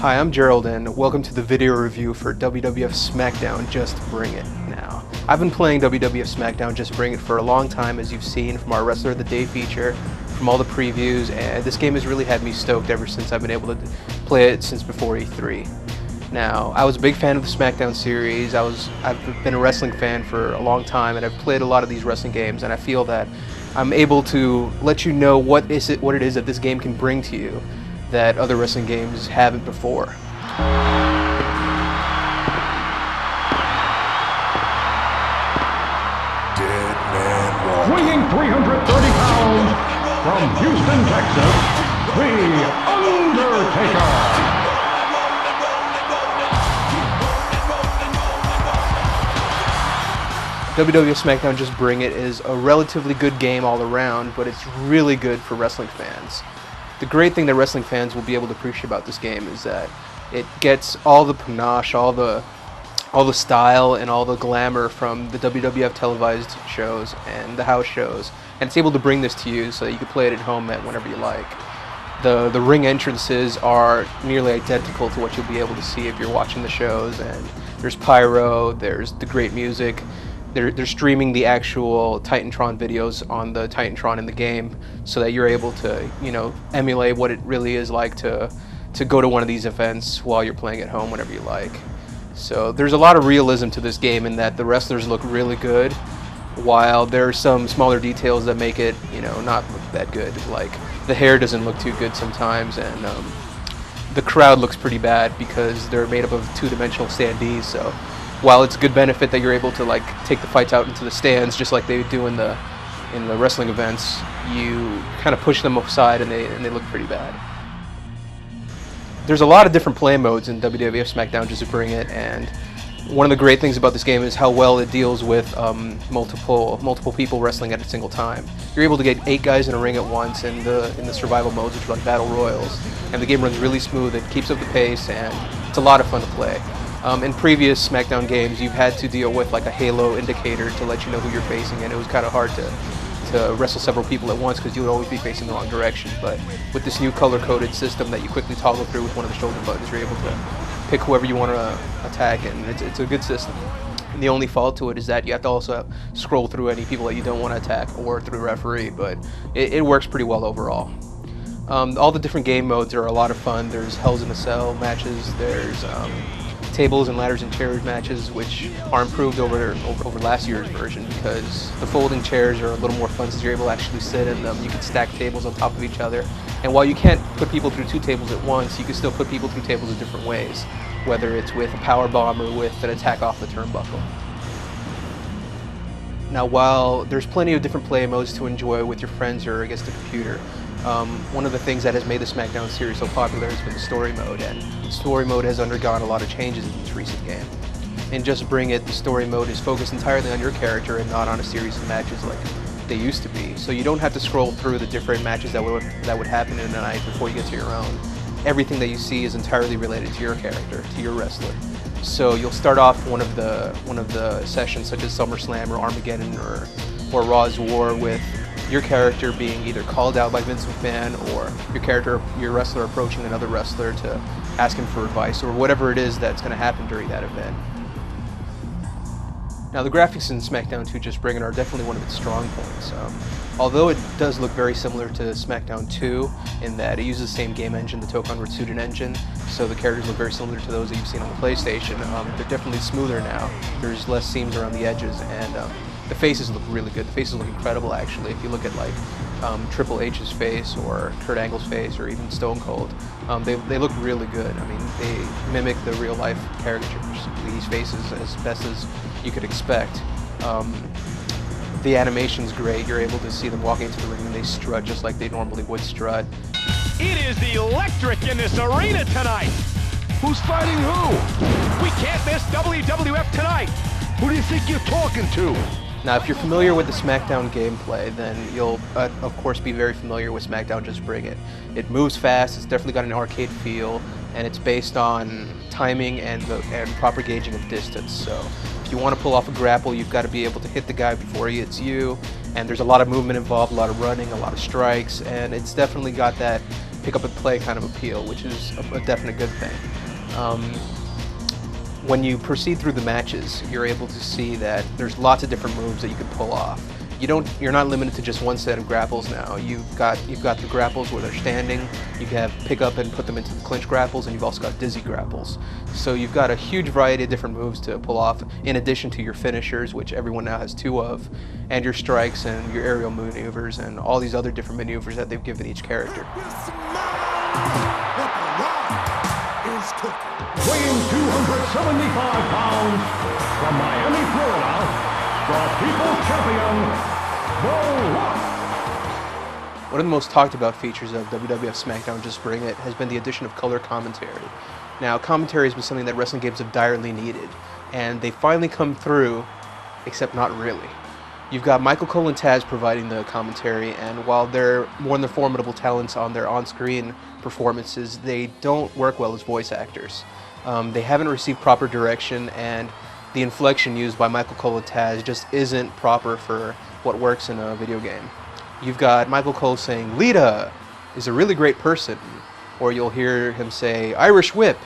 Hi, I'm Gerald and welcome to the video review for WWF Smackdown Just Bring It Now. I've been playing WWF Smackdown Just Bring It for a long time, as you've seen from our Wrestler of the Day feature, from all the previews, and this game has really had me stoked ever since I've been able to play it since before E3. Now, I was a big fan of the Smackdown series. I've been a wrestling fan for a long time, and I've played a lot of these wrestling games, and I feel that I'm able to let you know what it is that this game can bring to you that other wrestling games haven't before. Dead man walking. Weighing 330 pounds from Houston, Texas, The Undertaker. WWF Smackdown Just Bring It is a relatively good game all around, but it's really good for wrestling fans. The great thing that wrestling fans will be able to appreciate about this game is that it gets all the panache, all the style, and all the glamour from the WWF televised shows and the house shows, and it's able to bring this to you so that you can play it at home whenever you like. The ring entrances are nearly identical to what you'll be able to see if you're watching the shows, and there's pyro, there's the great music. They're streaming the actual Titantron videos on the Titantron in the game, so that you're able to, emulate what it really is like to go to one of these events while you're playing at home whenever you like. So there's a lot of realism to this game in that the wrestlers look really good, while there are some smaller details that make it, not look that good. Like the hair doesn't look too good sometimes, and the crowd looks pretty bad because they're made up of two-dimensional standees. So while it's a good benefit that you're able to take the fights out into the stands just like they do in the wrestling events, you kind of push them aside and they look pretty bad. There's a lot of different play modes in WWF Smackdown Just to Bring It, and one of the great things about this game is how well it deals with multiple people wrestling at a single time. You're able to get 8 guys in a ring at once in the survival modes, which are like battle royals, and the game runs really smooth. It keeps up the pace, and it's a lot of fun to play. In previous Smackdown games, you've had to deal with like a halo indicator to let you know who you're facing, and it was kind of hard to wrestle several people at once because you would always be facing the wrong direction. But with this new color-coded system that you quickly toggle through with one of the shoulder buttons, you're able to pick whoever you want to attack, and it's a good system. And the only fault to it is that you have to also scroll through any people that you don't want to attack or through referee, but it works pretty well overall. All the different game modes are a lot of fun. There's Hells in a Cell matches, there's tables and ladders and chairs matches, which are improved over last year's version because the folding chairs are a little more fun since you're able to actually sit in them. You can stack tables on top of each other, and while you can't put people through 2 tables at once, you can still put people through tables in different ways, whether it's with a power bomb or with an attack off the turnbuckle. Now, while there's plenty of different play modes to enjoy with your friends or against the computer, one of the things that has made the Smackdown series so popular has been the story mode, and the story mode has undergone a lot of changes in this recent game. In Just Bring It, the story mode is focused entirely on your character and not on a series of matches like they used to be, so you don't have to scroll through the different matches that would happen in a night before you get to your own. Everything that you see is entirely related to your character, to your wrestler. So you'll start off one of the sessions such as SummerSlam or Armageddon or Raw's War with your character being either called out by Vince McMahon or your wrestler approaching another wrestler to ask him for advice or whatever it is that's going to happen during that event. Now, the graphics in Smackdown 2 Just Bring It are definitely one of its strong points. Although it does look very similar to Smackdown 2 in that it uses the same game engine, the Tokon Retsuden engine, so the characters look very similar to those that you've seen on the PlayStation. They're definitely smoother now. There's less seams around the edges, and the faces look really good. The faces look incredible, actually. If you look at like Triple H's face or Kurt Angle's face or even Stone Cold, they look really good. I mean, they mimic the real-life caricatures of these faces as best as you could expect. The animation's great. You're able to see them walking into the ring and they strut just like they normally would strut. It is electric in this arena tonight. Who's fighting who? We can't miss WWF tonight. Who do you think you're talking to? Now, if you're familiar with the Smackdown gameplay, then you'll, of course, be very familiar with Smackdown Just Bring It. It moves fast, it's definitely got an arcade feel, and it's based on timing and proper gauging of distance. So if you want to pull off a grapple, you've got to be able to hit the guy before he hits you, and there's a lot of movement involved, a lot of running, a lot of strikes, and it's definitely got that pick up and play kind of appeal, which is a definite good thing. When you proceed through the matches, you're able to see that there's lots of different moves that you can pull off. You're not limited to just one set of grapples now. You've got the grapples where they're standing. You can have pick up and put them into the clinch grapples, and you've also got dizzy grapples. So you've got a huge variety of different moves to pull off, in addition to your finishers, which everyone now has 2 of, and your strikes and your aerial maneuvers and all these other different maneuvers that they've given each character. Weighing 275 pounds, from Miami, Florida, the People's Champion, The Rock. One of the most talked about features of WWF Smackdown Just Bring It has been the addition of color commentary. Now, commentary has been something that wrestling games have direly needed, and they finally come through, except not really. You've got Michael Cole and Taz providing the commentary, and while they're one of the formidable talents on their on-screen performances, they don't work well as voice actors. They haven't received proper direction, and the inflection used by Michael Cole and Taz just isn't proper for what works in a video game. You've got Michael Cole saying, "Lita is a really great person," or you'll hear him say, Irish whip,"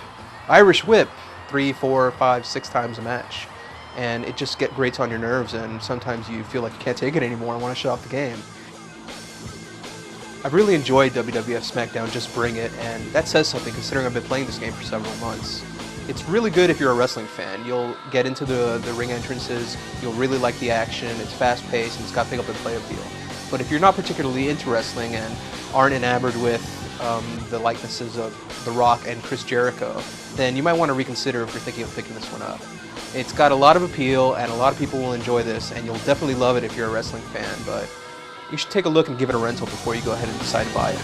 3, 4, 5, 6 times a match. And it just grates on your nerves, and sometimes you feel like you can't take it anymore and want to shut off the game. I've really enjoyed WWF Smackdown Just Bring It, and that says something considering I've been playing this game for several months. It's really good if you're a wrestling fan. You'll get into the ring entrances, you'll really like the action, it's fast-paced, and it's got pick-up and play appeal. But if you're not particularly into wrestling and aren't enamored with the likenesses of The Rock and Chris Jericho, then you might want to reconsider if you're thinking of picking this one up. It's got a lot of appeal, and a lot of people will enjoy this, and you'll definitely love it if you're a wrestling fan, but you should take a look and give it a rental before you go ahead and decide to buy it.